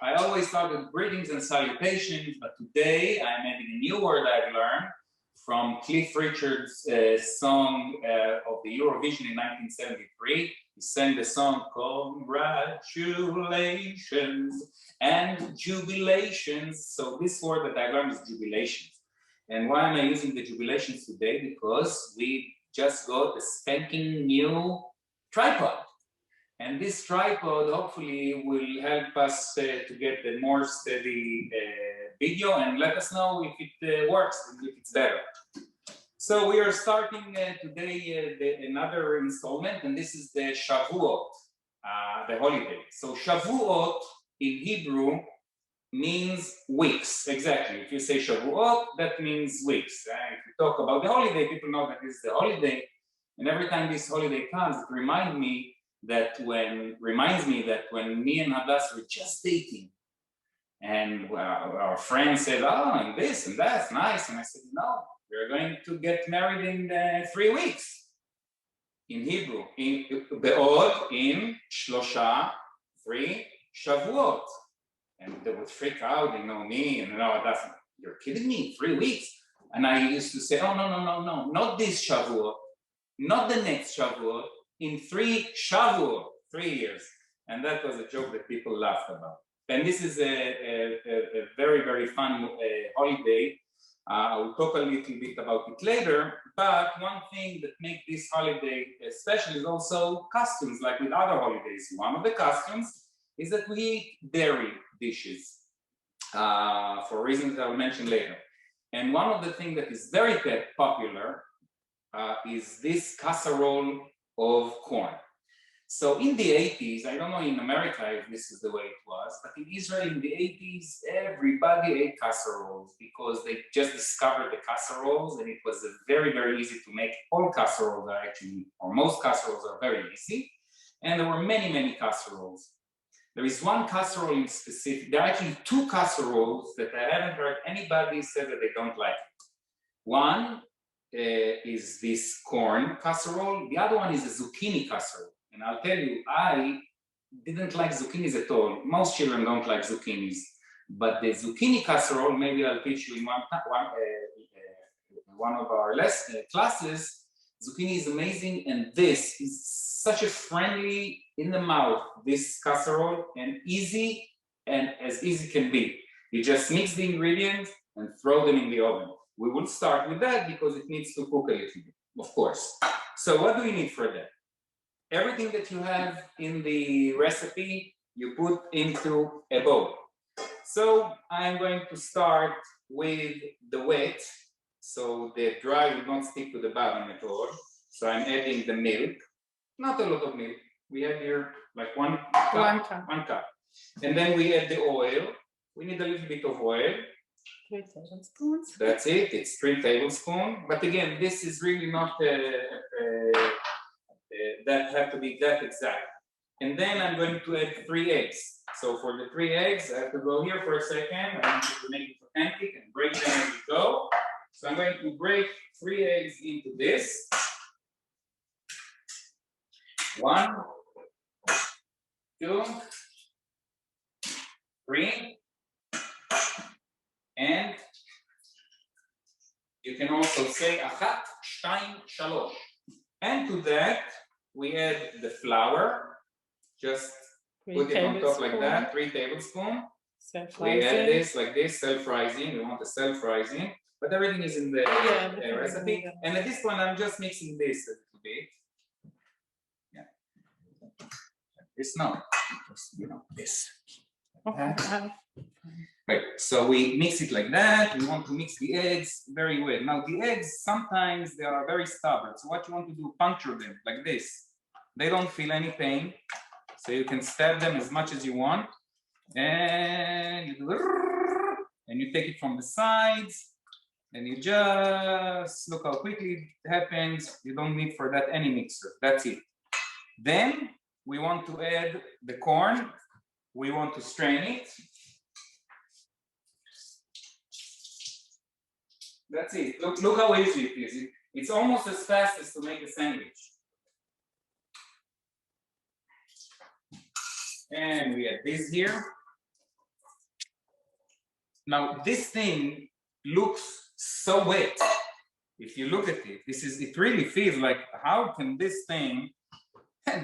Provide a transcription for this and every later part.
I always start with greetings and salutations, but today I'm adding a new word I've learned from Cliff Richard's song of the Eurovision in 1973. He sang the song, congratulations and jubilations. So this word that I learned is jubilations. And why am I using the jubilations today? Because we just got a spanking new tripod. And this tripod hopefully will help us to get a more steady video and let us know if it works and if it's better. So we are starting today another installment, and this is the Shavuot, the holiday. So Shavuot in Hebrew means weeks, exactly. If you say Shavuot, that means weeks. If you talk about the holiday, people know that this is the holiday. And every time this holiday comes, it reminds me that when me and Hadass were just dating, and our friend said, oh, and this and that's nice. And I said, no, we're going to get married in 3 weeks. In Hebrew, Be'od, in Shlosha, 3 Shavuot. And they would freak out, me, and Hadass, you're kidding me, 3 weeks? And I used to say, oh, no, not this Shavuot, not the next Shavuot, in 3 Shavuot, 3 years. And that was a joke that people laughed about. And this is a very, very fun holiday. I will talk a little bit about it later, but one thing that makes this holiday special is also customs, like with other holidays. One of the customs is that we eat dairy dishes for reasons I will mention later. And one of the things that is very popular is this casserole of corn. So in the 80s, I don't know in America if this is the way it was, but in Israel in the 80s, everybody ate casseroles because they just discovered the casseroles, and it was very, very easy to make. All casseroles are actually, or most casseroles are very easy. And there were many, many casseroles. There is one casserole in specific. There are actually 2 casseroles that I haven't heard anybody say that they don't like it. One is this corn casserole. The other one is a zucchini casserole. And I'll tell you, I didn't like zucchinis at all. Most children don't like zucchinis. But the zucchini casserole, maybe I'll teach you in one of our classes. Zucchini is amazing, and this is such a friendly in the mouth, this casserole, and easy, and as easy can be. You just mix the ingredients and throw them in the oven. We will start with that because it needs to cook a little bit, of course. So what do we need for that? Everything that you have in the recipe, you put into a bowl. So I'm going to start with the wet, so the dry will not stick to the bottom at all. So I'm adding the milk, not a lot of milk. We have here like one cup. And then we add the oil. We need a little bit of oil. 3 tablespoons. That's it, it's 3 tablespoons. But again, this is really not that have to be that exact. And then I'm going to add 3 eggs. So for the 3 eggs, I have to go here for a second. I want to make it authentic and break them as we go. So I'm going to break 3 eggs into this. 1, 2, 3. And you can also say achat, shtaim, shalosh. And to that, we add the flour. Just put it on top like that, 3 tablespoons. We add this like this, self-rising. We want the self-rising, but everything is in the recipe. And at this point, I'm just mixing this a little bit. Yeah. This now, just this. Right, so we mix it like that. We want to mix the eggs very well. Now the eggs, sometimes they are very stubborn. So what you want to do, puncture them like this. They don't feel any pain. So you can stab them as much as you want. And you do, and you take it from the sides. And you just look how quickly it happens. You don't need for that any mixer. That's it. Then we want to add the corn. We want to strain it. That's it. Look how easy it is. It's almost as fast as to make a sandwich. And we add this here. Now this thing looks so wet. If you look at it, it really feels like, how can this thing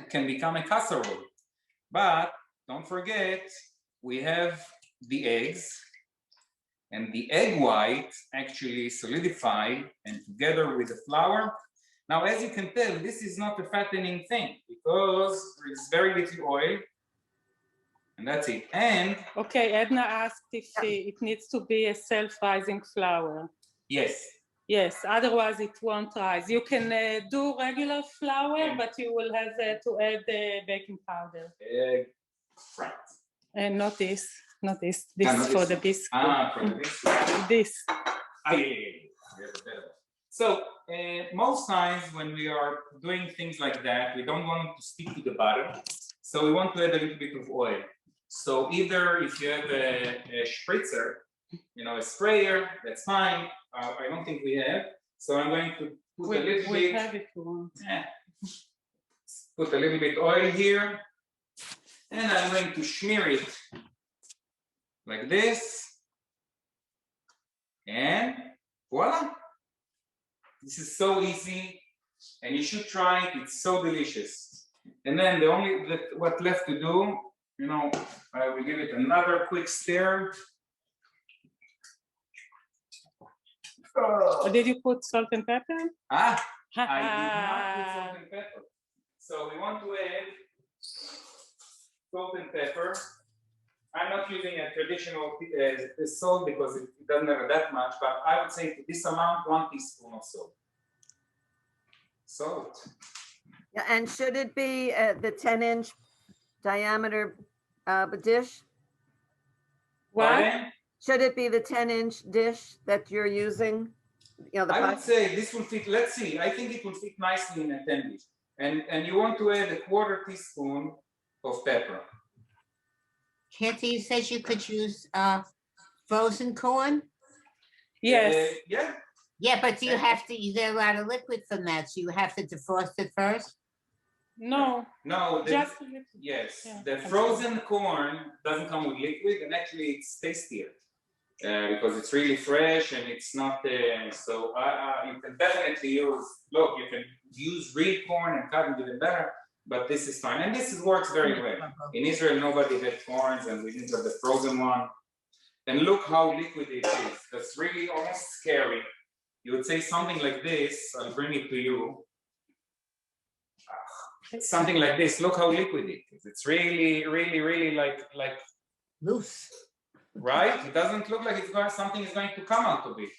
can become a casserole? But don't forget, we have the eggs, and the egg white actually solidify and together with the flour. Now, as you can tell, this is not a fattening thing because there is very little oil, and that's it. And okay, Edna asked if it needs to be a self-rising flour. yes. Yes, otherwise it won't rise. You can do regular flour, but you will have to add baking powder. Right. And not this. This for the biscuit. For the biscuit. This. So most times when we are doing things like that, we don't want to stick to the bottom. So we want to add a little bit of oil. So either if you have a spritzer, a sprayer, that's fine. I don't think we have. So I'm going to put a little bit. Have it once. Put a little bit oil here. And I'm going to smear it like this. And voila. This is so easy. And you should try it. It's so delicious. And then what's left to do, I will give it another quick stir. Oh. Did you put salt and pepper? I did not put salt and pepper. So we want to add salt and pepper. I'm not using a traditional salt because it doesn't have that much, but I would say to this amount, 1 teaspoon of salt. Salt. Yeah, and should it be the 10-inch diameter dish? What? Should it be the 10-inch dish that you're using? I would say this will fit. Let's see. I think it will fit nicely in a 10-dish. And you want to add a 1/4 teaspoon of pepper. Cantor, you said you could use frozen corn? Yes. Yeah. Yeah, but you have to, you get a lot of liquid from that, so you have to defrost it first? No. No. Just yes. Yeah. The frozen corn doesn't come with liquid, and actually it's tastier because it's really fresh and it's not. So you can definitely use. Look, you can use real corn and cut it even better. But this is fine, and this works very well. In Israel, nobody had corns, and we didn't have the frozen one. And look how liquid it is. That's really almost scary. You would say something like this. I'll bring it to you. Something like this. Look how liquid it is. It's really, really, really like loose. Right? It doesn't look like something is going to come out of it.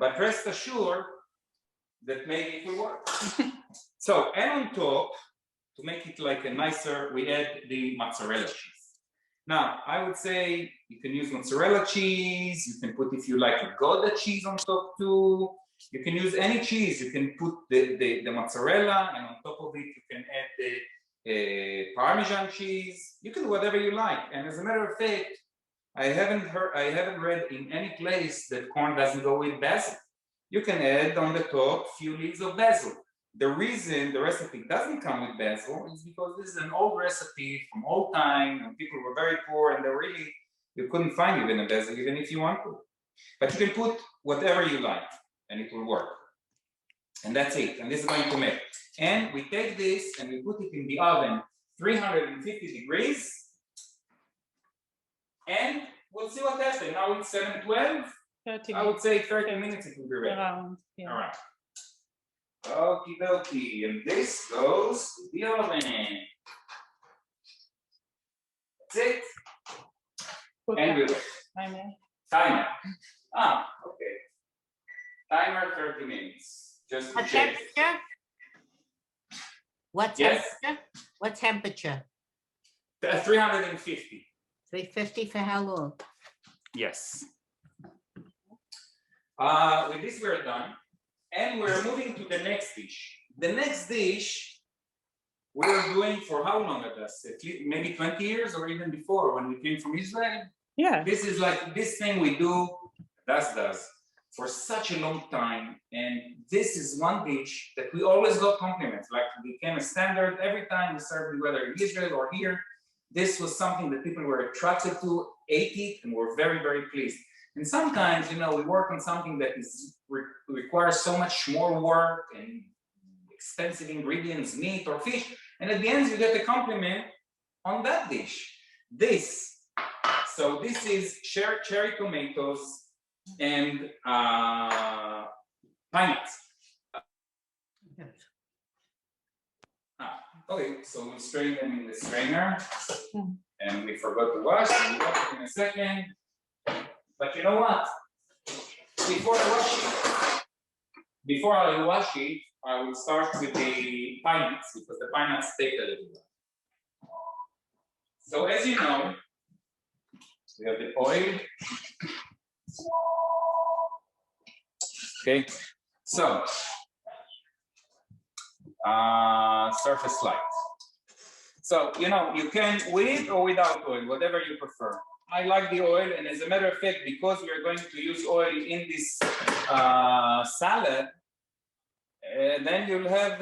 But rest assured that maybe it will work. So, and on top, to make it like a nicer, we add the mozzarella cheese. Now, I would say you can use mozzarella cheese. You can put, if you like, a Gouda cheese on top too. You can use any cheese. You can put the mozzarella, and on top of it, you can add the Parmesan cheese. You can do whatever you like. And as a matter of fact, I haven't read in any place that corn doesn't go with basil. You can add on the top a few leaves of basil. The reason the recipe doesn't come with basil is because this is an old recipe from old time, and people were very poor, and you couldn't find even a basil, even if you want to. But you can put whatever you like, and it will work. And that's it. And this is going to make. And we take this and we put it in the oven, 350 degrees, and we'll see what happens. Now it's 7:12. I would say 30 minutes it will be ready. Around, yeah. All right. Okie dokie, and this goes to the oven. That's it. And we'll wait. Timer. Okay. Timer 30 minutes. Just to What check. temperature? What Yes. temperature? What temperature? 350. 350 for how long? Yes. With this we're done. And we're moving to the next dish. The next dish we're doing for how long at us? Maybe 20 years or even before when we came from Israel? Yeah. This is like this thing we do, does for such a long time. And this is one dish that we always got compliments, like it became a standard every time we served it, whether in Israel or here. This was something that people were attracted to, ate it, and were very, very pleased. And sometimes, you know, we work on something that requires so much more work and expensive ingredients, meat or fish, and at the end you get a compliment on that dish. So this is cherry tomatoes and pine nuts. Okay, so we strain them in the strainer, and we forgot to wash. We'll wash it in a second. But you know what? Before I wash it, I will start with the pine nuts because the pine nuts take a little while. So as you know, we have the oil. Okay, so surface light. So, you know, you can with or without oil, whatever you prefer. I like the oil, and as a matter of fact, because we are going to use oil in this salad, then you'll have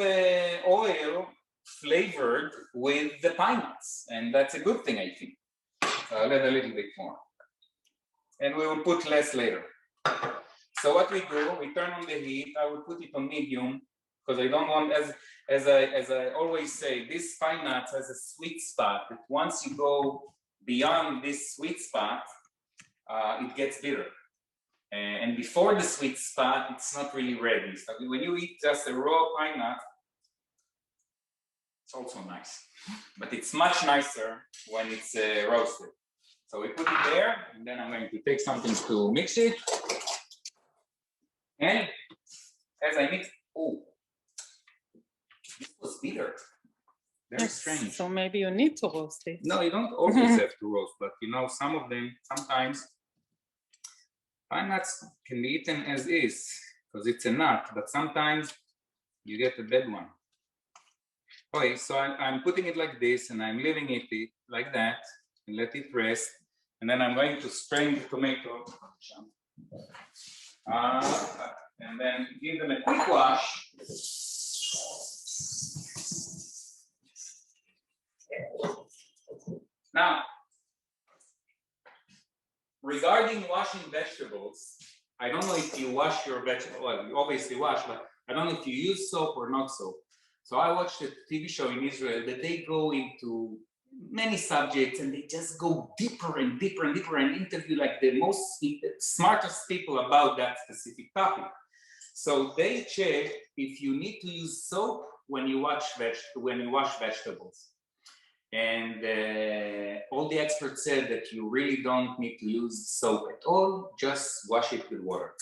oil flavored with the pine nuts, and that's a good thing, I think. So I'll add a little bit more. And we will put less later. So what we do, we turn on the heat. I will put it on medium, because I don't want, as I always say, this pine nuts has a sweet spot, that once you go beyond this sweet spot, it gets bitter. And before the sweet spot, it's not really ready. So when you eat just a raw pine nut, it's also nice. But it's much nicer when it's roasted. So we put it there, and then I'm going to take something to mix it. And as I mix, oh, this was bitter. Very strange. So maybe you need to roast it. No, you don't always have to roast, but you know, some of them, sometimes, pine nuts can be eaten as is, because it's a nut, but sometimes you get a bad one. Okay, so I'm putting it like this, and I'm leaving it like that, and let it rest, and then I'm going to strain the tomato, and then give them a quick wash. Now, regarding washing vegetables, I don't know if you wash your vegetables, well, you obviously wash, but I don't know if you use soap or not soap. So I watched a TV show in Israel that they go into many subjects and they just go deeper and deeper and deeper and interview like the smartest people about that specific topic. So they check if you need to use soap when you wash vegetables. And all the experts said that you really don't need to use soap at all, just wash it with water.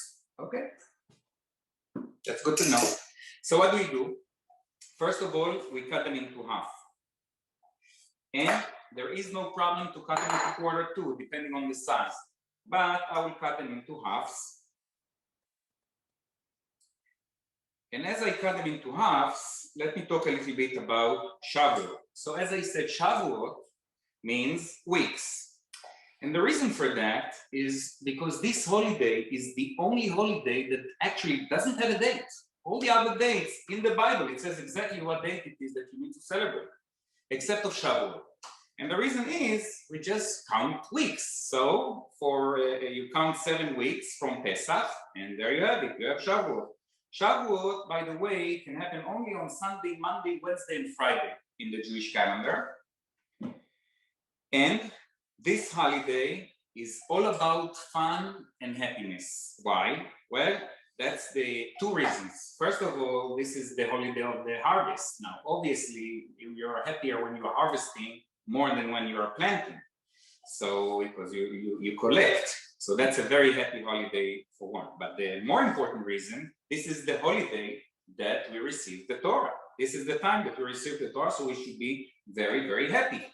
Okay, that's good to know. So what do? First of all, we cut them into half. And there is no problem to cut them into quarter too, depending on the size. But I will cut them into halves. And as I cut them into halves, let me talk a little bit about Shavuot. So as I said, Shavuot means weeks. And the reason for that is because this holiday is the only holiday that actually doesn't have a date. All the other dates in the Bible, it says exactly what date it is that you need to celebrate, except of Shavuot. And the reason is we just count weeks. So for you count 7 weeks from Pesach, and there you have it, you have Shavuot. Shavuot, by the way, can happen only on Sunday, Monday, Wednesday, and Friday in the Jewish calendar. And this holiday is all about fun and happiness. Why? Well, that's the 2 reasons. First of all, this is the holiday of the harvest. Now, obviously, you're happier when you're harvesting more than when you are planting. So, because you collect. So that's a very happy holiday for one. But the more important reason, this is the holiday that we receive the Torah. This is the time that we receive the Torah, so we should be very, very happy.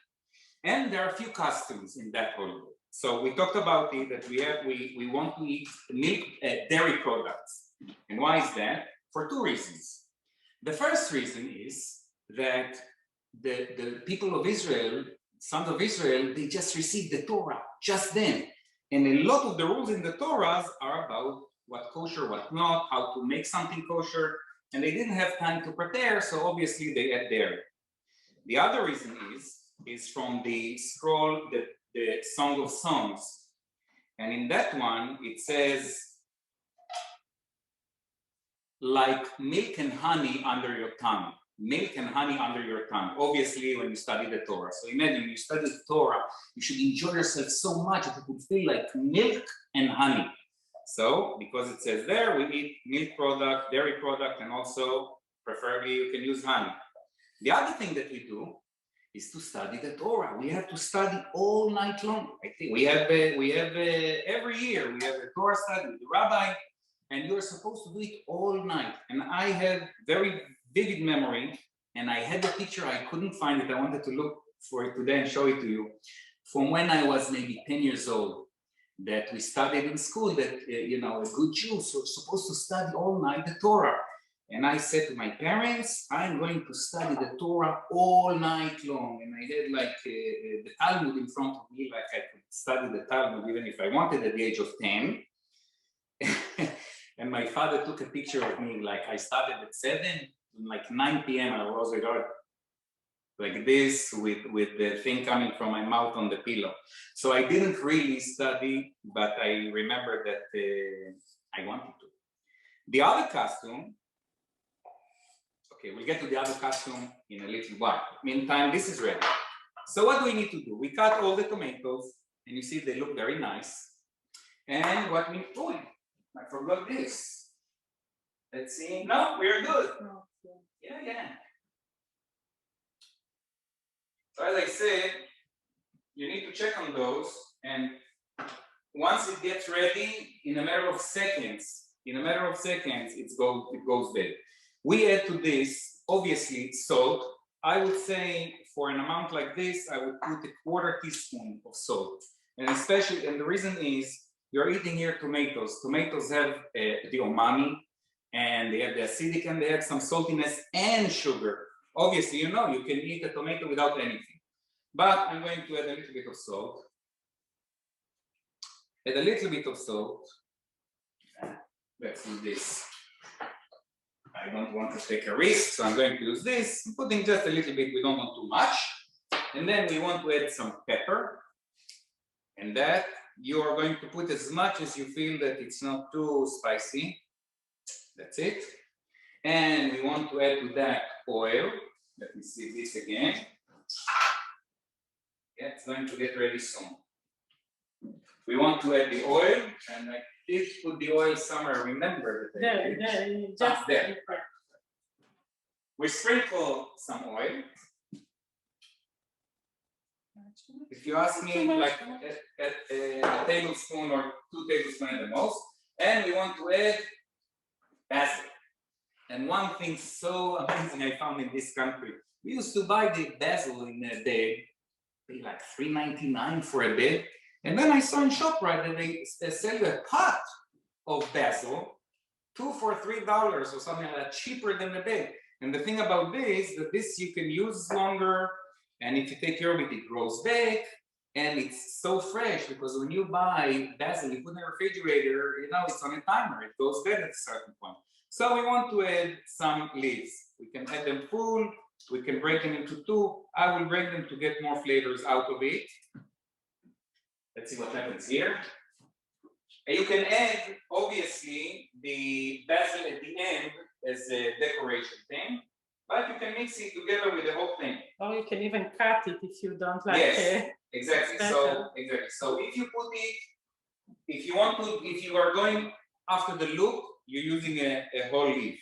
And there are a few customs in that holiday. So we talked about it, that we want to eat milk, dairy products. And why is that? For 2 reasons. The first reason is that the people of Israel, sons of Israel, they just received the Torah just then. And a lot of the rules in the Torahs are about what kosher, what not, how to make something kosher, and they didn't have time to prepare, so obviously they add dairy. The other reason is from the scroll, the Song of Songs. And in that one, it says, like milk and honey under your tongue. Milk and honey under your tongue. Obviously, when you study the Torah. So imagine when you study the Torah, you should enjoy yourself so much that it would feel like milk and honey. So, because it says there, we eat milk product, dairy product, and also, preferably, you can use honey. The other thing that we do is to study the Torah. We have to study all night long. I think we have every year, we have a Torah study with the rabbi, and you're supposed to do it all night. And I have very vivid memory, and I had the picture, I couldn't find it. I wanted to look for it today and show it to you. From when I was maybe 10 years old, that we studied in school that, a good Jew is supposed to study all night the Torah. And I said to my parents, I'm going to study the Torah all night long. And I had like the Talmud in front of me, like I could study the Talmud even if I wanted at the age of 10. And my father took a picture of me, like I started at 7, like 9 p.m. I was like this with the thing coming from my mouth on the pillow. So I didn't really study, but I remember that I wanted to. The other costume, okay, we'll get to the other costume in a little while. Meantime, this is ready. So what do we need to do? We cut all the tomatoes, and you see they look very nice. And what we, oh, I forgot this. Let's see. No, we're good. Yeah. So as I said, you need to check on those, and once it gets ready, in a matter of seconds, it goes bad. We add to this, obviously, salt. I would say for an amount like this, I would put a 1/4 teaspoon of salt. And especially, and the reason is, you're eating here tomatoes. Tomatoes have the umami, and they have the acidic, and they have some saltiness and sugar. Obviously, you can eat a tomato without anything. But I'm going to add a little bit of salt. Add a little bit of salt. Let's do this. I don't want to take a risk, so I'm going to use this. I'm putting just a little bit, we don't want too much. And then we want to add some pepper. And that you are going to put as much as you feel that it's not too spicy. That's it. And we want to add to that oil. Let me see this again. Yeah, it's going to get ready soon. We want to add the oil, and I did put the oil somewhere. Remember that Just there. We sprinkle some oil. If you ask me, like a tablespoon or 2 tablespoons at the most, and we want to add basil. And one thing so amazing I found in this country, we used to buy the basil in a bag, pay like $3.99 for a bag. And then I saw in ShopRite that they sell you a pot of basil, 2 for $3 or something like that, cheaper than the bag. And the thing about this, that this you can use longer, and if you take care of it, it grows back, and it's so fresh, because when you buy basil, you put in the refrigerator, it's on a timer, it goes bad at a certain point. So we want to add some leaves. We can add them full, we can break them into 2. I will break them to get more flavors out of it. Let's see what happens here. And you can add, obviously, the basil at the end as a decoration thing, but you can mix it together with the whole thing. Or you can even cut it if you don't like it. it. Exactly. So if you put it, if you are going after the look, you're using a whole leaf.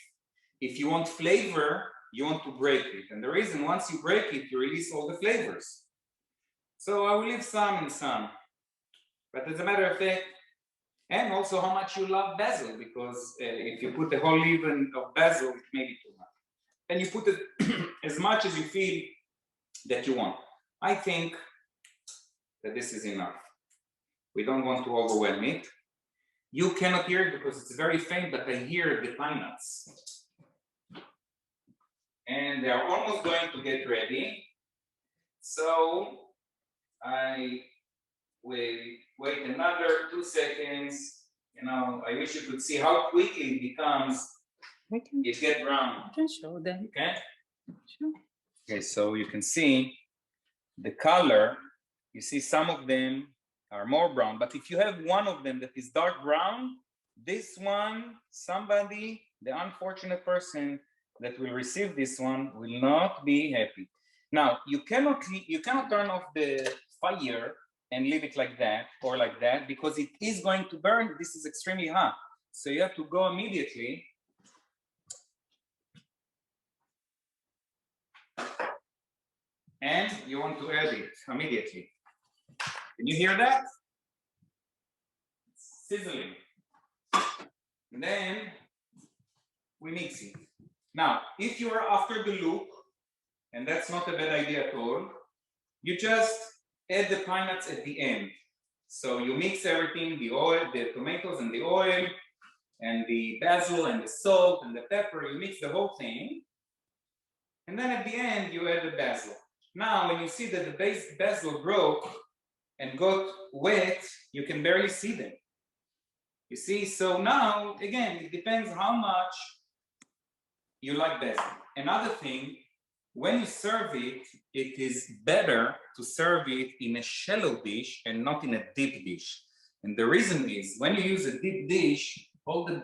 If you want flavor, you want to break it. And the reason, once you break it, you release all the flavors. So I will leave some and some. But as a matter of fact, and also how much you love basil, because if you put the whole leaf of basil, it may be too much. And you put it as much as you feel that you want. I think that this is enough. We don't want to overwhelm it. You cannot hear it because it's very faint, but I hear the pine nuts. And they are almost going to get ready. So I will wait another 2 seconds. I wish you could see how quickly it becomes. It gets brown. I can show them. Okay? Sure. Okay, so you can see the color. You see some of them are more brown. But if you have one of them that is dark brown, this one, somebody, the unfortunate person that will receive this one will not be happy. Now, you cannot turn off the fire and leave it like that or like that, because it is going to burn. This is extremely hot. So you have to go immediately. And you want to add it immediately. Can you hear that? It's sizzling. And then we mix it. Now, if you are after the look, and that's not a bad idea at all, you just add the pine nuts at the end. So you mix everything, the oil, the tomatoes and the oil, and the basil and the salt and the pepper, you mix the whole thing. And then at the end, you add the basil. Now, when you see that the basil broke and got wet, you can barely see them. You see, so now, again, it depends how much you like basil. Another thing, when you serve it, it is better to serve it in a shallow dish and not in a deep dish. And the reason is, when you use a deep dish, all the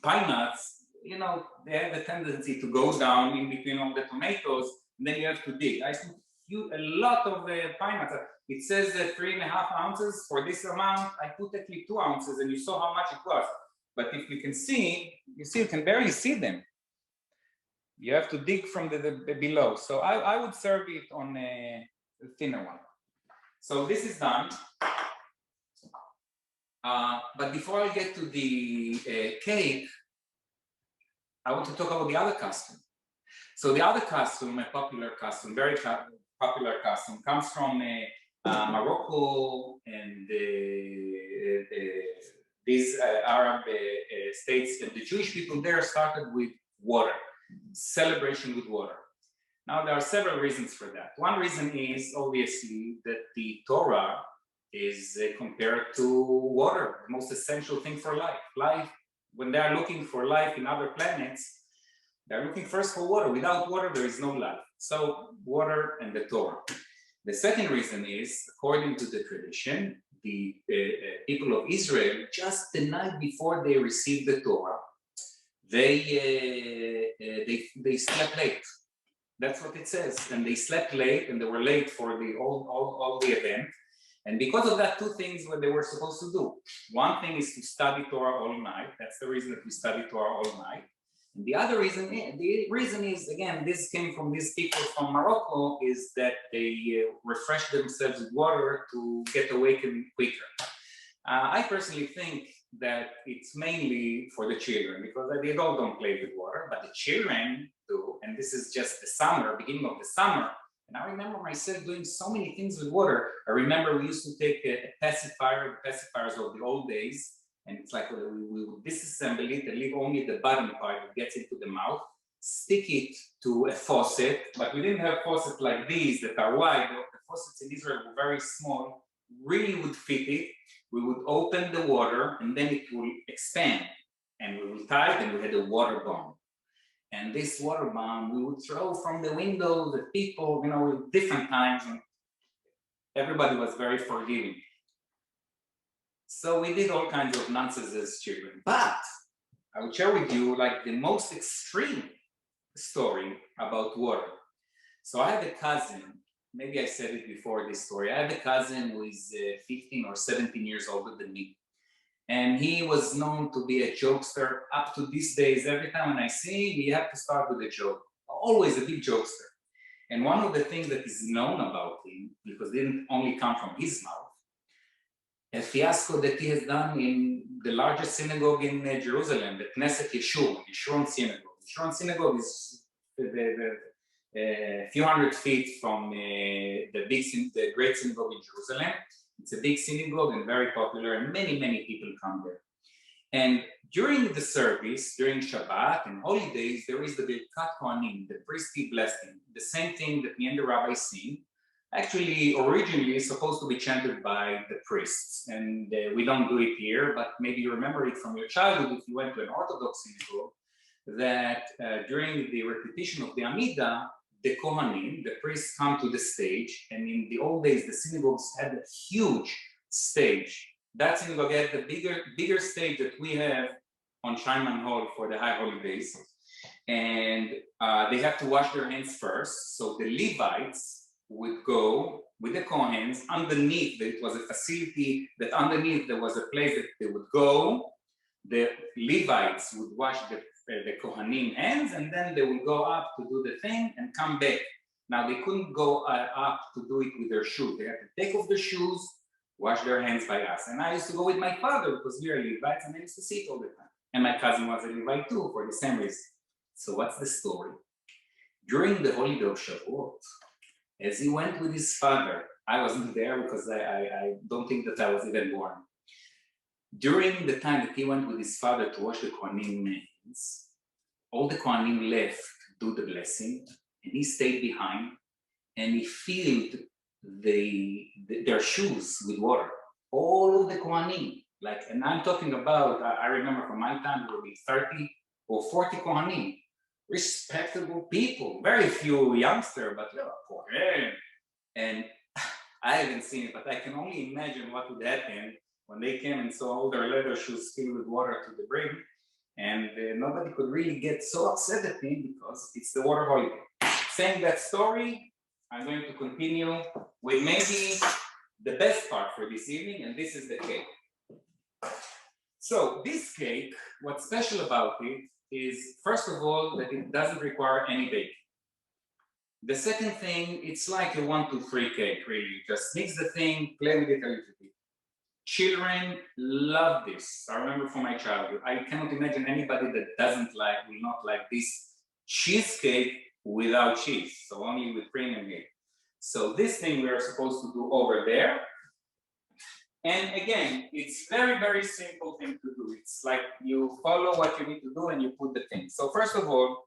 pine nuts, you know, they have a tendency to go down in between all the tomatoes, and then you have to dig. I think a lot of pine nuts. It says 3.5 ounces for this amount. I put actually 2 ounces, and you saw how much it was. But if you can see, you can barely see them. You have to dig from the below. So I would serve it on a thinner one. So this is done. But before I get to the cake, I want to talk about the other custom. So the other custom, a popular custom, very popular custom, comes from Morocco and these Arab states. And the Jewish people there started with water, celebration with water. Now, there are several reasons for that. One reason is obviously that the Torah is compared to water, the most essential thing for life. Life, when they are looking for life in other planets, they're looking first for water. Without water, there is no life. So water and the Torah. The second reason is, according to the tradition, the people of Israel, just the night before they received the Torah, they slept late. That's what it says. And they slept late, and they were late for the all the event. And because of that, two things what they were supposed to do. One thing is to study Torah all night. That's the reason that we study Torah all night. And the other reason, is, again, this came from these people from Morocco, is that they refresh themselves with water to get awakened quicker. I personally think that it's mainly for the children, because the adults don't play with water, but the children do. And this is just the summer, beginning of the summer. And I remember myself doing so many things with water. I remember we used to take a pacifier, the pacifiers of the old days, and it's like we would disassemble it and leave only the bottom part that gets into the mouth, stick it to a faucet, but we didn't have faucets like these that are wide. The faucets in Israel were very small, really would fit it. We would open the water and then it will expand, and we would tie it, and we had a water bomb. And this water bomb we would throw from the windows at people, you know, at different times, and everybody was very forgiving. So we did all kinds of nonsense as children. But I would share with you like the most extreme story about water. So I have a cousin, maybe I said it before this story. I have a cousin who is 15 or 17 years older than me. And he was known to be a jokester up to these days. Every time when I see him, we have to start with a joke. Always a big jokester. And one of the things that is known about him, because it didn't only come from his mouth, a fiasco that he has done in the largest synagogue in Jerusalem, the Knesset Yeshurun Synagogue. Yeshurun Synagogue is a few hundred feet from the great synagogue in Jerusalem. It's a big synagogue and very popular, and many, many people come there. And during the service, during Shabbat and holidays, there is the Birkat Kohanim, the priestly blessing, the same thing that me and the rabbi sing. Actually, originally, it's supposed to be chanted by the priests, and we don't do it here, but maybe you remember it from your childhood if you went to an Orthodox synagogue, that during the repetition of the Amidah, the Kohanim, the priests, come to the stage, and in the old days, the synagogues had a huge stage. That synagogue had the bigger stage that we have on Shaiman Hall for the High Holy Days. And they have to wash their hands first. So the Levites would go with the Kohens underneath. It was a facility that underneath there was a place that they would go. The Levites would wash the Kohanim hands, and then they would go up to do the thing and come back. Now they couldn't go up to do it with their shoes. They had to take off the shoes, wash their hands by us. And I used to go with my father because we are Levites, and I used to see it all the time. And my cousin was a Levite too for the same reason. So what's the story? During the holiday of Shavuot, as he went with his father, I wasn't there because I don't think that I was even born. During the time that he went with his father to wash the Kohanim hands, all the Kohanim left to do the blessing, and he stayed behind, and he filled their shoes with water. All of the Kohanim, and I'm talking about, I remember from my time, there would be 30 or 40 Kohanim, respectable people, very few youngsters, but Kohen. And I haven't seen it, but I can only imagine what would happen when they came and saw all their leather shoes filled with water to the brim. And nobody could really get so upset at me because it's the water holiday. Saying that story, I'm going to continue with maybe the best part for this evening, and this is the cake. So this cake, what's special about it is, first of all, that it doesn't require any baking. The second thing, it's like a 1, 2, 3 cake, really. Just mix the thing, play with it a little bit. Children love this. I remember from my childhood. I cannot imagine anybody that will not like this cheesecake without cheese, so only with cream and milk. So this thing we are supposed to do over there. And again, it's very, very simple thing to do. It's like you follow what you need to do and you put the thing. So first of all,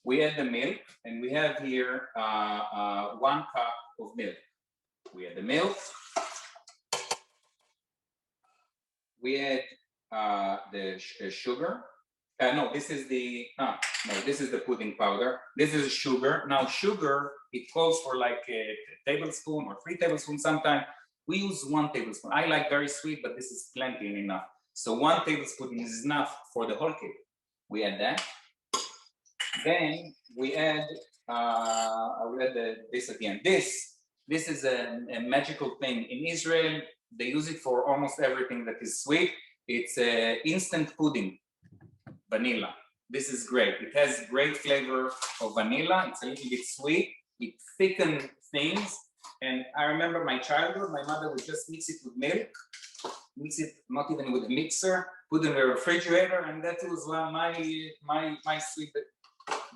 we add the milk, and we have here 1 cup of milk. We add the milk. We add the sugar. This is the pudding powder. This is sugar. Now sugar, it calls for like a tablespoon or 3 tablespoons sometimes. We use 1 tablespoon. I like very sweet, but this is plenty and enough. So 1 tablespoon is enough for the whole cake. We add that. Then we add, this at the end. This is a magical thing. In Israel, they use it for almost everything that is sweet. It's instant pudding, vanilla. This is great. It has great flavor of vanilla. It's a little bit sweet. It thickens things. And I remember my childhood, my mother would just mix it with milk, mix it not even with a mixer, put it in the refrigerator, and that was my sweet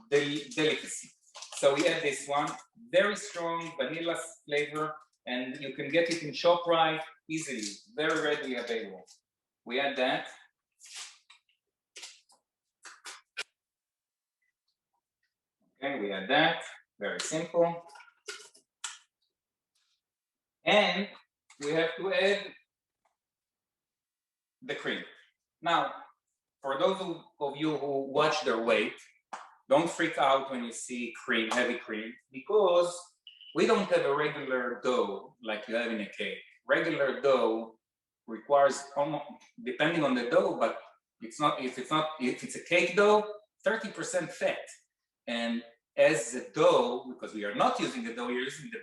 delicacy. So we add this one, very strong vanilla flavor, and you can get it in ShopRite easily, very readily available. We add that. Okay, we add that, very simple. And we have to add the cream. Now, for those of you who watch their weight, don't freak out when you see cream, heavy cream, because we don't have a regular dough like you have in a cake. Regular dough requires almost, depending on the dough, but if it's a cake dough, 30% fat. And as the dough, because we are not using the dough, we're using the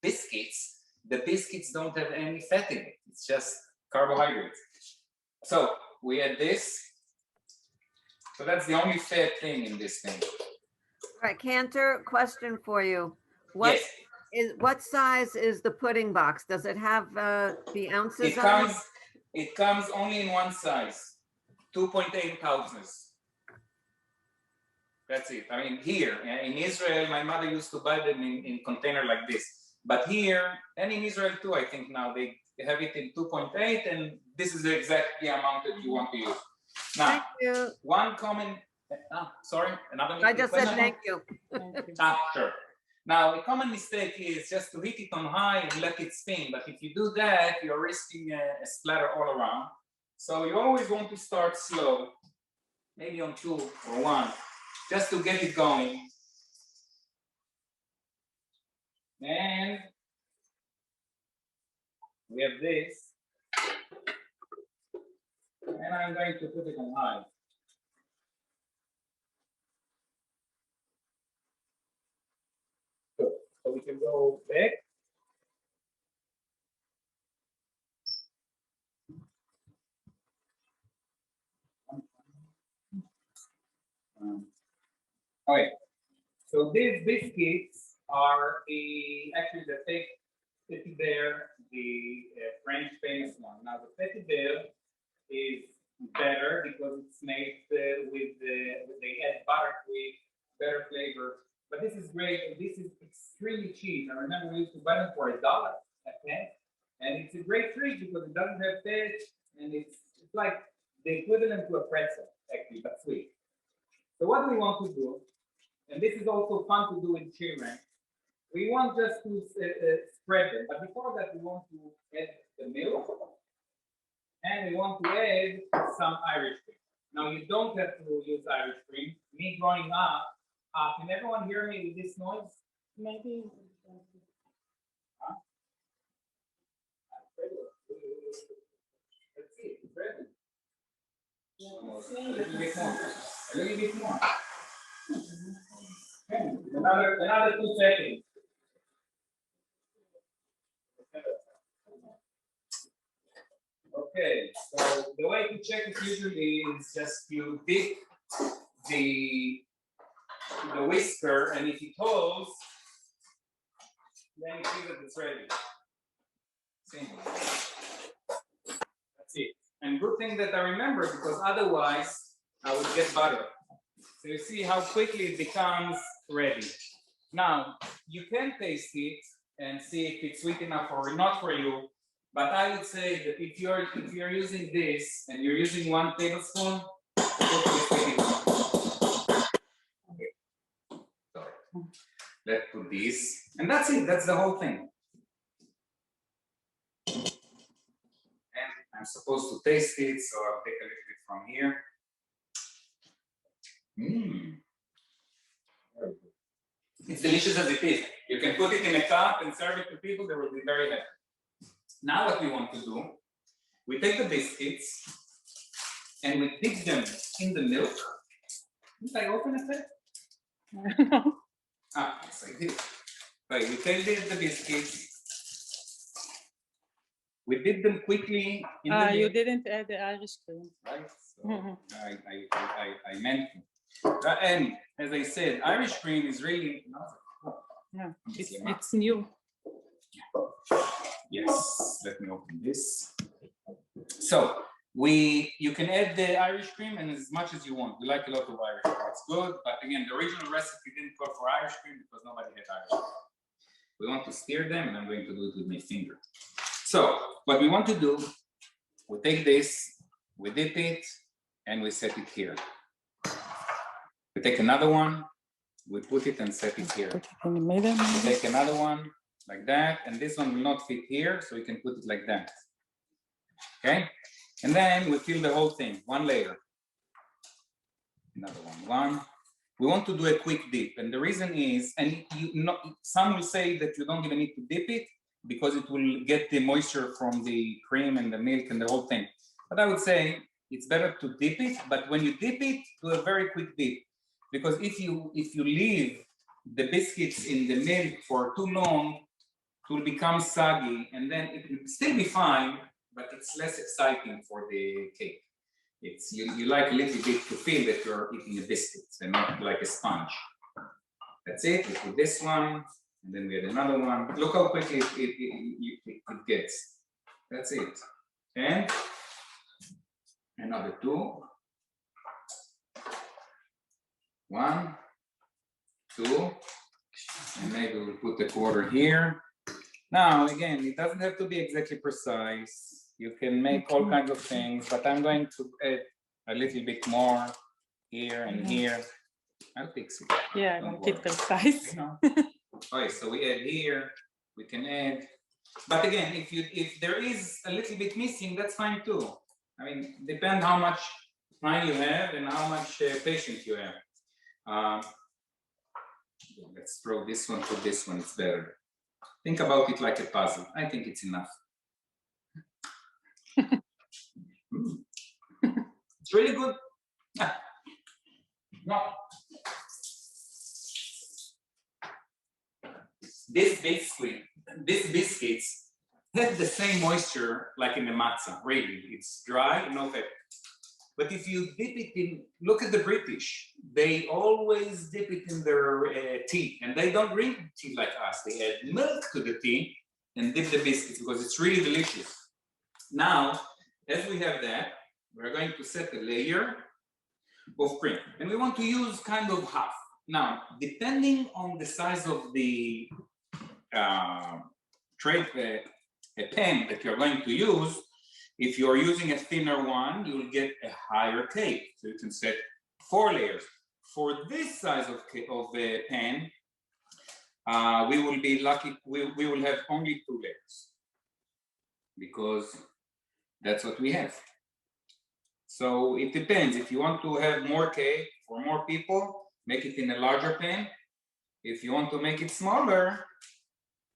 biscuits. The biscuits don't have any fat in it. It's just carbohydrates. So we add this. So that's the only fat thing in this thing. All right, Cantor, question for you. What size is the pudding box? Does it have the ounces on it? It comes only in one size, 2.8 ounces. That's it. I mean, here in Israel, my mother used to buy them in container like this. But here, and in Israel too, I think now they have it in 2.8, and this is the exact amount that you want to use. Now, thank you. One common, another I just said thank you. Sure. Now, a common mistake is just to hit it on high and let it spin. But if you do that, you're risking a splatter all around. So you always want to start slow, maybe on 2 or 1, just to get it going. And we have this. And I'm going to put it on high. So we can go back. Okay, so these biscuits are actually the petit bear, the French famous one. Now the petit bear is better because it's made they add butter to it, better flavor. But this is great. This is extremely cheap. I remember we used to buy them for $1 okay? And it's a great treat because it doesn't have fat, and it's like the equivalent to a pretzel, actually, but sweet. So what do we want to do? And this is also fun to do with children. We want just to spread them, but before that, we want to add the milk, and we want to add some Irish cream. Now, you don't have to use Irish cream. Me growing up, can everyone hear me with this noise? Maybe. Huh? Let's see, it's ready. A little bit more. A little bit more. Okay. Another 2 seconds. Okay, so the way to check it usually is just you dip the whisker, and if it holds, then you see that it's ready. Simple. That's it. And good thing that I remember, because otherwise I would get butter. So you see how quickly it becomes ready. Now, you can taste it and see if it's sweet enough or not for you. But I would say that if you're using this and you're using 1 tablespoon, okay. So let's put this, and that's it. That's the whole thing. And I'm supposed to taste it, so I'll take a little bit from here. It's delicious as it is. You can put it in a cup and serve it to people. They will be very happy. Now what we want to do, we take the biscuits and we dip them in the milk. Did I open it? No. Ah, yes, I did. Right, we take the biscuits. We dip them quickly in the milk. You didn't add the Irish cream. Right, so I meant to. And as I said, Irish cream is really, Yeah, it's new. Yes, let me open this. So you can add the Irish cream and as much as you want. We like a lot of Irish cream. It's good, but again, the original recipe didn't call for Irish cream because nobody had Irish cream. We want to stir them, and I'm going to do it with my finger. So what we want to do, we take this, we dip it, and we set it here. We take another one, we put it and set it here. We take another one like that, and this one will not fit here, so we can put it like that. Okay, and then we fill the whole thing, 1 layer. Another one. We want to do a quick dip, and the reason is, and some will say that you don't even need to dip it because it will get the moisture from the cream and the milk and the whole thing. But I would say it's better to dip it, but when you dip it, do a very quick dip, because if you leave the biscuits in the milk for too long, it will become soggy, and then it will still be fine, but it's less exciting for the cake. It's you like a little bit to feel that you're eating a biscuit and not like a sponge. That's it. We put this one, and then we add another one. Look how quickly it gets. That's it. And another 2. 1, 2, and maybe we'll put a 1/4 here. Now, again, it doesn't have to be exactly precise. You can make all kinds of things, but I'm going to add a little bit more here and here. I'll fix it. Yeah, I want it precise. Okay, so we add here, we can add. But again, if there is a little bit missing, that's fine too. I mean, depends how much time you have and how much patience you have. Let's throw this one to this one, it's better. Think about it like a puzzle. I think it's enough. It's really good. No. These biscuits have the same moisture like in the matzah, really. It's dry, no fat. But if you dip it in, look at the British, they always dip it in their tea, and they don't drink tea like us. They add milk to the tea and dip the biscuits because it's really delicious. Now, as we have that, we're going to set a layer of cream, and we want to use kind of half. Now, depending on the size of the pan that you're going to use, if you're using a thinner one, you'll get a higher cake. So you can set 4 layers. For this size of the pan, we will be lucky, we will have only 2 layers because that's what we have. So it depends. If you want to have more cake for more people, make it in a larger pan. If you want to make it smaller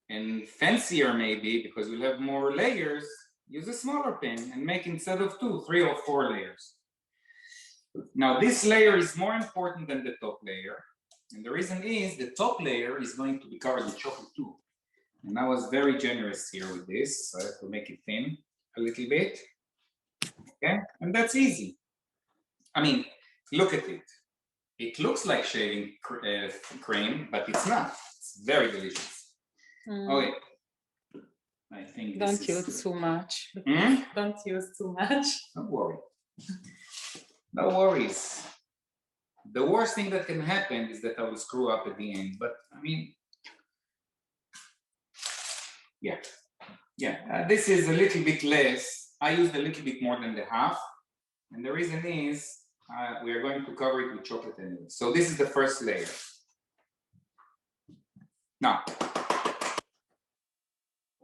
and fancier maybe, because we'll have more layers, use a smaller pan and make instead of 2, 3 or 4 layers. Now this layer is more important than the top layer. And the reason is the top layer is going to be covered with chocolate too. And I was very generous here with this, so I have to make it thin a little bit. Okay, and that's easy. I mean, look at it. It looks like shaving cream, but it's not. It's very delicious. Okay. I think don't use too much. Don't use too much. Don't worry. No worries. The worst thing that can happen is that I will screw up at the end. But I mean, yeah. This is a little bit less. I used a little bit more than the half. And the reason is we are going to cover it with chocolate anyway. So this is the first layer. Now,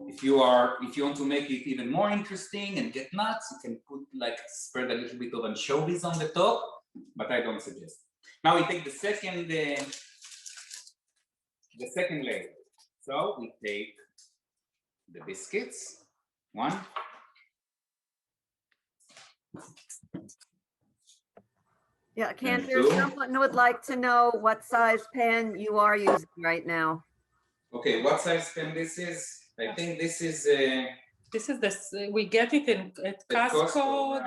if you want to make it even more interesting and get nuts, you can put spread a little bit of anchovies on the top, but I don't suggest. Now we take the second layer. So we take the biscuits, 1. Yeah, Cantor, someone would like to know what size pan you are using right now. Okay, what size pan this is? I think this is this is we get it at Costco, right.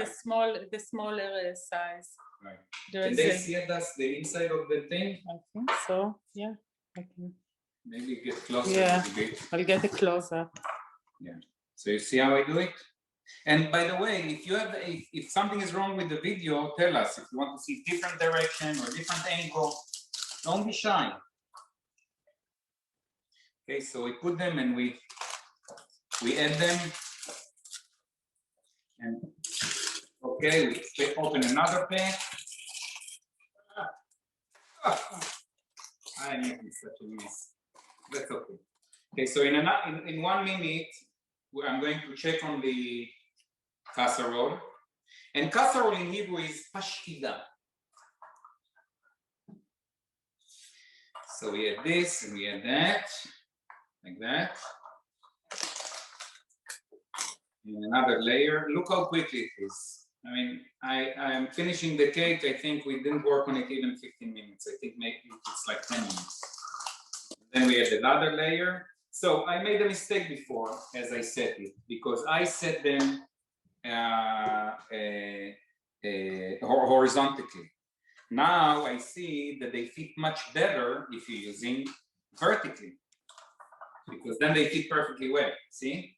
the smaller size. Right. Can they see the inside of the thing? I think so. Yeah, I can. Maybe get closer a little bit. I'll get it closer. Yeah. So you see how I do it? And by the way, if something is wrong with the video, tell us. If you want to see different direction or different angle, don't be shy. Okay, so we put them and we add them. And okay, we open another pan. I make such a mess. That's okay. Okay, so in 1 minute, I'm going to check on the casserole. And casserole in Hebrew is pashkida. So we add this and we add that, like that. And another layer. Look how quickly it is. I mean, I'm finishing the cake. I think we didn't work on it even 15 minutes. I think maybe it's like 10 minutes. Then we add another layer. So I made a mistake before, as I set it, because I set them horizontally. Now I see that they fit much better if you're using vertically, because then they fit perfectly well. See?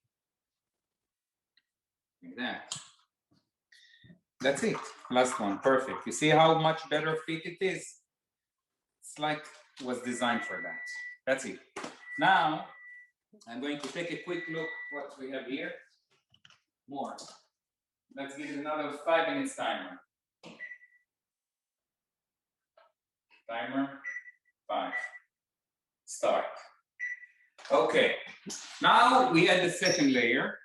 Like that. That's it. Last one. Perfect. You see how much better fit it is? It's like it was designed for that. That's it. Now, I'm going to take a quick look what we have here. More. Let's give it another 5 minutes timer. Timer 5. Start. Okay. Now we add the second layer.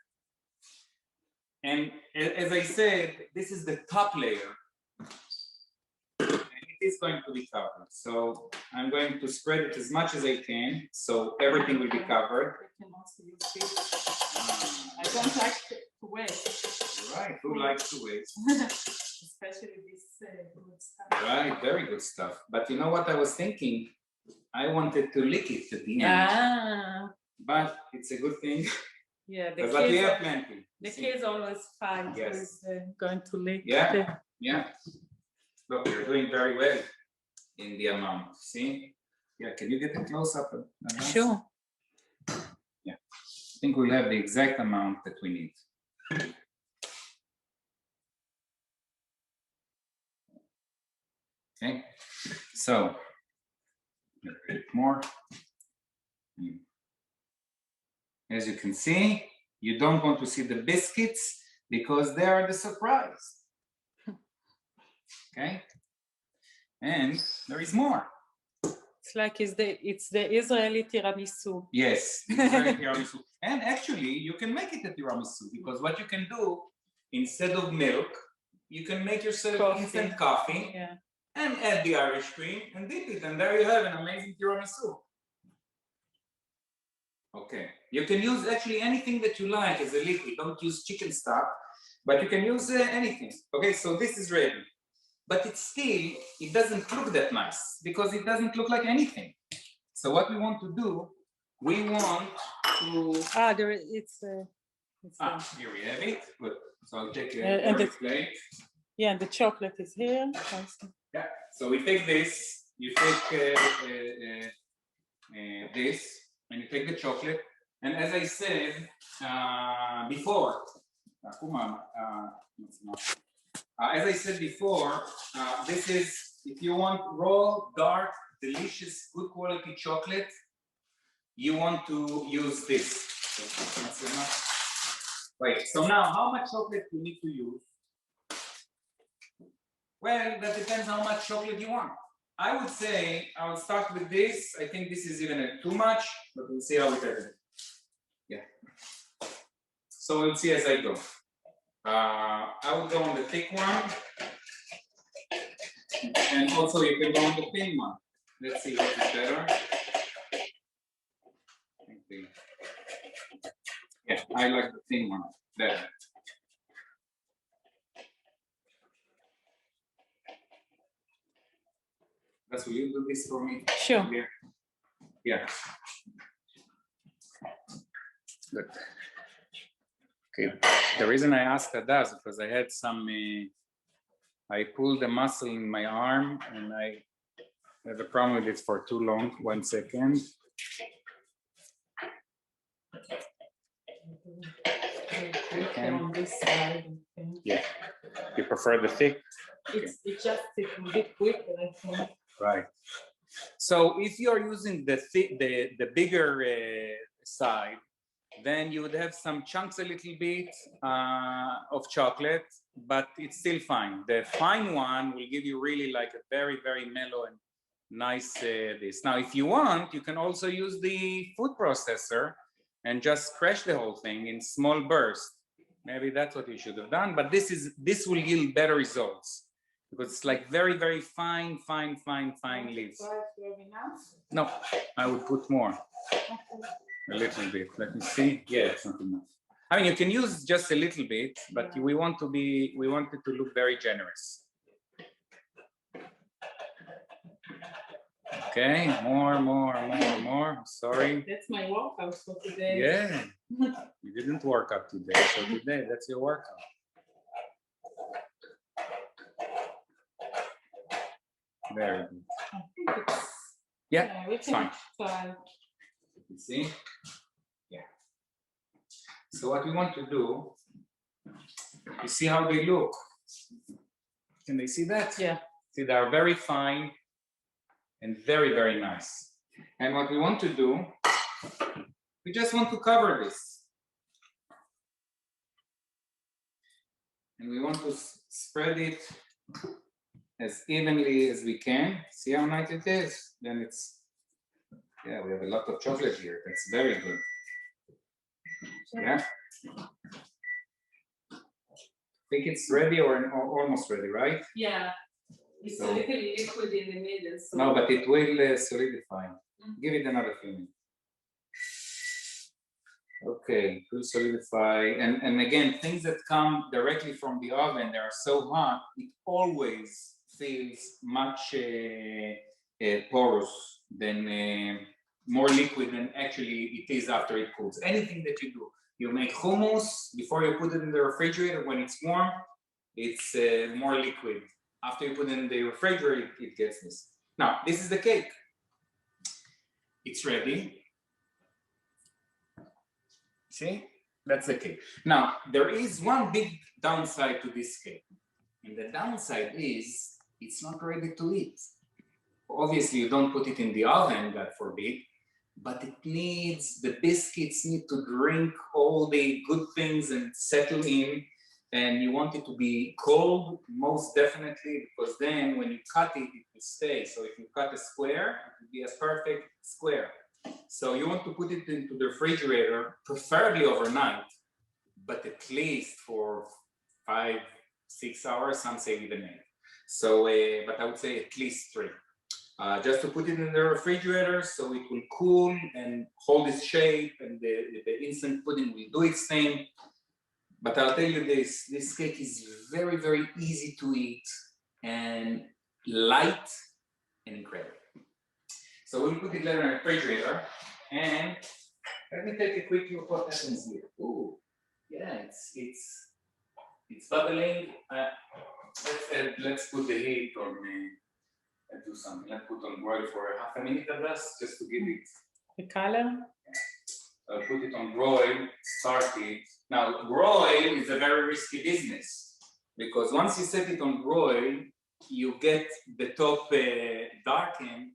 And as I said, this is the top layer. And it is going to be covered. So I'm going to spread it as much as I can, so everything will be covered. We can also use this. I don't like to waste. Right, who likes to waste? Especially this good stuff. Right, very good stuff. But you know what I was thinking? I wanted to lick it at the end. Ah. But it's a good thing. Yeah, But we have plenty. The kids always fight Yes. with going to lick. Yeah, yeah. Look, you're doing very well in the amount. See? Yeah, can you get a close up? Sure. Yeah. I think we'll have the exact amount that we need. Okay, so a bit more. As you can see, you don't want to see the biscuits because they are the surprise. Okay, and there is more. It's like it's the Israeli tiramisu. Yes, Israeli tiramisu. And actually, you can make it a tiramisu because what you can do instead of milk, you can make yourself instant coffee. Yeah. And add the Irish cream and dip it, and there you have an amazing tiramisu. Okay, you can use actually anything that you like as a liquid. Don't use chicken stock, but you can use anything. Okay, so this is ready, but it doesn't look that nice because it doesn't look like anything. So what we want to do, we want to. Here we have it. Good. So I'll take a plate. Yeah, and the chocolate is here. Yeah, so we take this, you take this, and you take the chocolate, and as I said before, this is, if you want raw, dark, delicious, good quality chocolate, you want to use this. Wait, so now how much chocolate you need to use? Well, that depends how much chocolate you want. I would say I will start with this. I think this is even too much, but we'll see how it is. Yeah. So we'll see as I go. I will go on the thick one. And also you can go on the thin one. Let's see what is better. Yeah, I like the thin one better. Will you do this for me? Sure. Yeah. Good. Okay. The reason I asked Hadass is because I had some, I pulled a muscle in my arm and I have a problem with it for too long. 1 second. On this side. Okay. Yeah. You prefer the thick? It's just a bit quicker, I think. Right. So if you're using the bigger side, then you would have some chunks a little bit of chocolate, but it's still fine. The fine one will give you really like a very, very mellow and nice this. Now, if you want, you can also use the food processor and just crash the whole thing in small bursts. Maybe that's what you should have done, but this will yield better results because it's like very, very fine leaves. No, I would put more. A little bit. Let me see. Yeah, it's not enough. I mean, you can use just a little bit, but we want it to look very generous. Okay, more. Sorry. That's my workout for today. Yeah, you didn't work out today, so today that's your workout. Very good. I think it's, yeah, we it's can fine. try. You see? Yeah. So what we want to do, you see how they look? Can they see that? Yeah. See, they are very fine and very, very nice. And what we want to do, we just want to cover this. And we want to spread it as evenly as we can. See how nice it is? Then it's, yeah, we have a lot of chocolate here. That's very good. Yeah. I think it's ready or almost ready, right? Yeah. It's a little liquid in the middle. So. No, but it will solidify. Give it another few minutes. Okay, it will solidify. And again, things that come directly from the oven, they are so hot, it always feels much porous than more liquid than actually it is after it cools. Anything that you do, you make hummus before you put it in the refrigerator. When it's warm, it's more liquid. After you put it in the refrigerator, it gets this. Now, this is the cake. It's ready. See, that's the cake. Now, there is one big downside to this cake. And the downside is it's not ready to eat. Obviously, you don't put it in the oven, God forbid, but it needs, the biscuits need to drink all the good things and settle in. And you want it to be cold, most definitely, because then when you cut it, it will stay. So if you cut a square, it will be a perfect square. So you want to put it into the refrigerator, preferably overnight, but at least for 5-6 hours, some say even 8. So, but I would say at least 3. Just to put it in the refrigerator so it will cool and hold its shape, and the instant pudding will do its thing. But I'll tell you this cake is very, very easy to eat and light and incredible. So we'll put it later in the refrigerator, and let me take a quick look what happens here. Ooh, yeah, it's bubbling. Let's put the heat on and do something. Let's put on broil for half a minute at least, just to give it the color. I'll put it on broil, start it. Now, broil is a very risky business because once you set it on broil, you get the top darkened,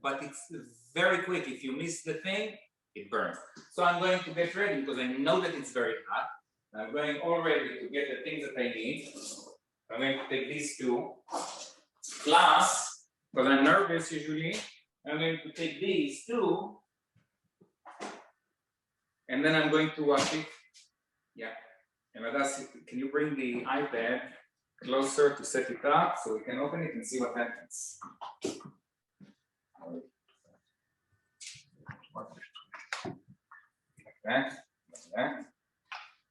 but it's very quick. If you miss the thing, it burns. So I'm going to get ready because I know that it's very hot. I'm going already to get the things that I need. I'm going to take these two. Plus, because I'm nervous usually, I'm going to take these two. And then I'm going to wash it. Yeah. And that's it. Can you bring the iPad closer to set it up so we can open it and see what happens? Like that. Like that.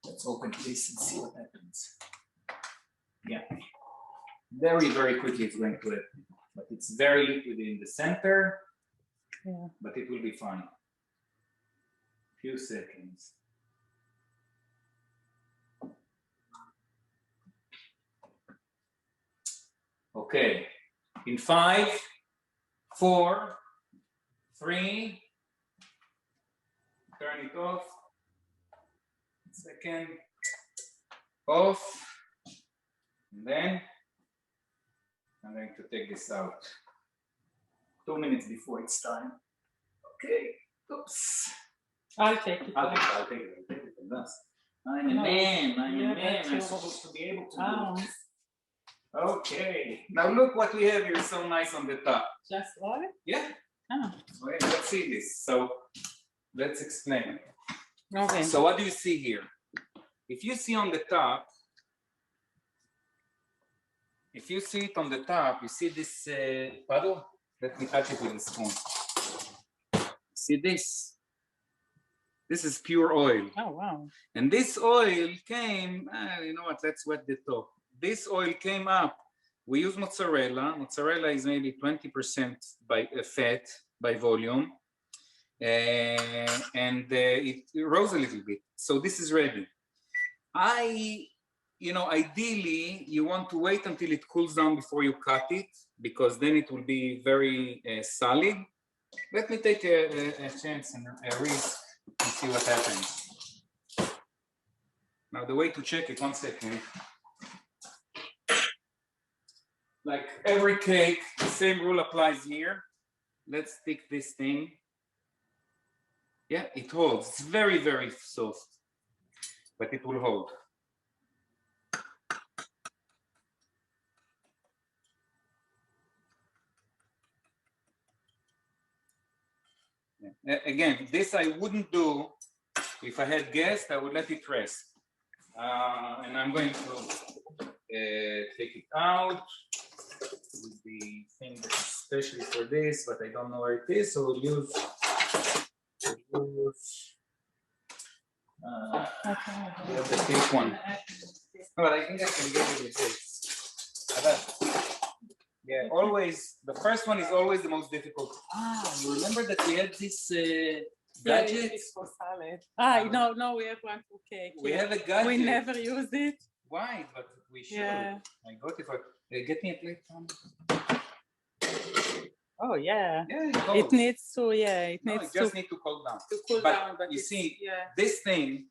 Let's open this and see what happens. Yeah. Very, very quickly it's going to happen. But it's very liquid in the center. Yeah. But it will be fine. Few seconds. Okay, in 5, 4, 3, turn it off. Second, off, and then I'm going to take this out. 2 minutes before it's time. Okay, oops. I'll take it. I'll take it. I'm a man. I'm supposed to be able to do it. Okay. Now look what we have here so nice on the top. Just oil? Yeah. Oh. Wait, let's see this. So let's explain. Okay. So what do you see here? If you see on the top, you see this puddle? Let me touch it with a spoon. See this? This is pure oil. Oh, wow. And this oil came, you know what, let's wet the top. This oil came up. We use mozzarella. Mozzarella is maybe 20% by fat by volume. And it rose a little bit. So this is ready. Ideally, you want to wait until it cools down before you cut it, because then it will be very solid. Let me take a chance and a risk and see what happens. Now the way to check it, 1 second. Like every cake, the same rule applies here. Let's stick this thing. Yeah, it holds. It's very, very soft, but it will hold. Yeah. Again, this I wouldn't do if I had guests. I would let it rest. And I'm going to take it out. the thing that's especially for this, but I don't know where it is, so we'll use we have the thick one. No, but I think I can get it with this. Yeah, always, the first one is always the most difficult. You remember that we had this gadget? It's for salad. No, we have one for cake. We have a gadget. We never use it. Why? But we should. Yeah. I got it for. Get me a plate, Tom. Oh yeah. Yeah, it needs to. Yeah, it no, needs it just to need to cool down. But you see, yeah. this thing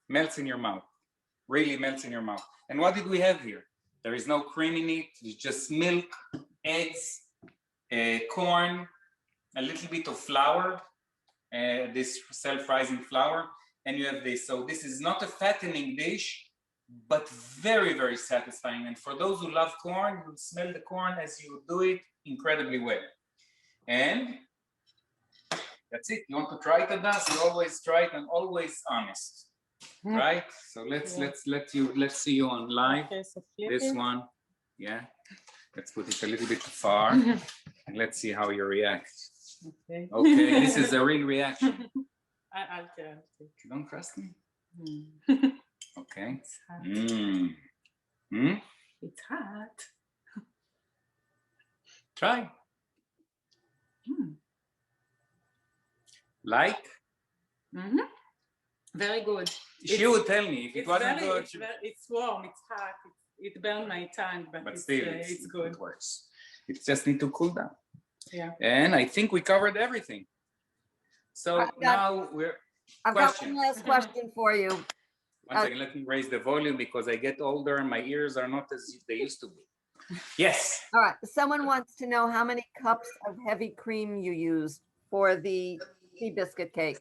melts in your mouth. Really melts in your mouth. And what did we have here? There is no cream in it. It's just milk, eggs, corn, a little bit of flour, this self-rising flour, and you have this. So this is not a fattening dish, but very, very satisfying. And for those who love corn, you'll smell the corn as you do it incredibly well. And that's it. You want to try it, Adas? You always try it and always honest. Right? So let's see you on live. Okay, so this one. Yeah. Let's put it a little bit far and let's see how you react. Okay. Okay, this is a real reaction. I'll take. You don't trust me? Okay. It's hot. It's hot. Try. Like? Very good. She would tell me if it wasn't good. It's warm, it's hot, it burned my tongue, but still, it's good. It works. It just need to cool down. Yeah. And I think we covered everything. So I've got one last question for you. One second, let me raise the volume because I get older and my ears are not as they used to be. Yes. All right. Someone wants to know how many cups of heavy cream you use for the sea biscuit cake.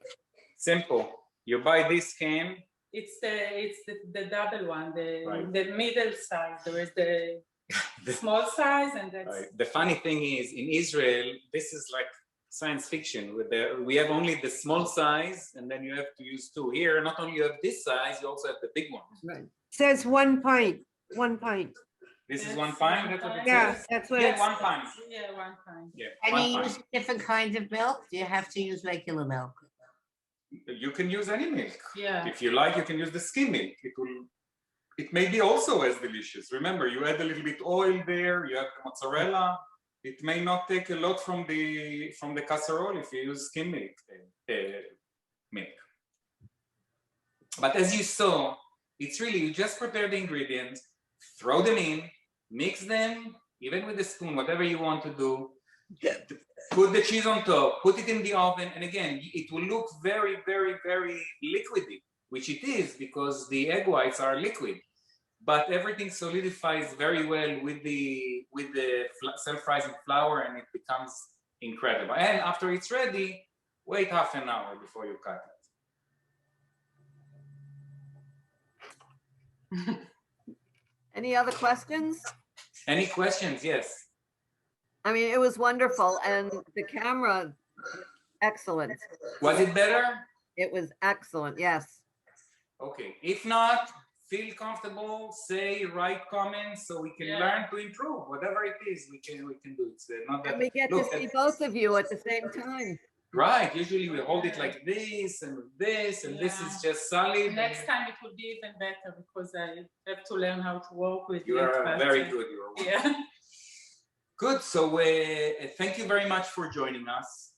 Simple. You buy this can. It's the double one, Right. the middle size. There is the small size, and that's Right. The funny thing is, in Israel, this is like science fiction. We have only the small size, and then you have to use two. Here, not only you have this size, you also have the big one. Right. Says 1 pint. 1 pint. This is 1 pint. That's what it Yeah, says. that's what Yeah, it's. 1 pint. Yeah, 1 pint. Yeah. And 1 you pint. use different kinds of milk? Do you have to use regular milk? You can use any milk. Yeah. If you like, you can use the skim milk. It may be also as delicious. Remember, you add a little bit oil there. You have mozzarella. It may not take a lot from the casserole if you use skim milk. But as you saw, it's really you just prepare the ingredients, throw them in, mix them, even with a spoon, whatever you want to do. Put the cheese on top, put it in the oven, and again, it will look very, very, very liquidy, which it is because the egg whites are liquid. But everything solidifies very well with the self-rising flour, and it becomes incredible. And after it's ready, wait half an hour before you cut it. Any other questions? Any questions? Yes. I mean, it was wonderful, and the camera, excellent. Was it better? It was excellent, yes. Okay. If not, feel comfortable, write comments so we can learn to improve. Whatever it is, we can do. It's not that. And we get to see both of you at the same time. Right. Usually we hold it like this, and this is just solid. Next time it will be even better because I have to learn how to work with You are very good. You are wonderful. Yeah. Good. So thank you very much for joining us.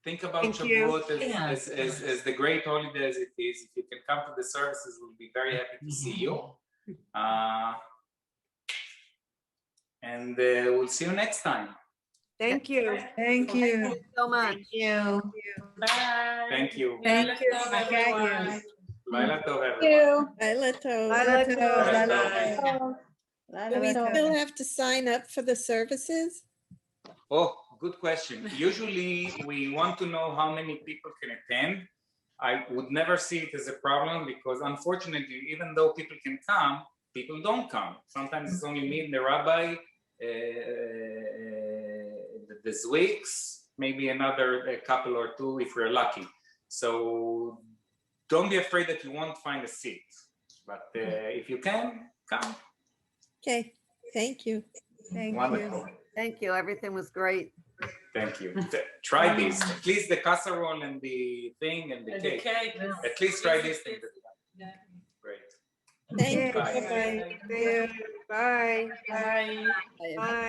Think about Shavuot as the great holiday as it is. If you can come to the services, we'll be very happy to see you. And we'll see you next time. Thank you. Thank you so much. Thank you. Bye. Thank you. Thank you. Everyone. Laila tov, everyone. Laila tov. Laila tov. Laila tov. Do we still have to sign up for the services? Oh, good question. Usually we want to know how many people can attend. I would never see it as a problem because unfortunately, even though people can come, people don't come. Sometimes it's only me and the rabbi, the Zwigs, maybe another couple or two if we're lucky. So don't be afraid that you won't find a seat. But if you can, come. Okay, thank you. Thank Wonderful. you. Thank you. Everything was great. Thank you. Try this. At least the casserole and the thing and the And cake. the cake. At least try this thing. Yeah. Great. Thank you. Bye. Bye-bye. Thank you. Bye. Bye. Bye.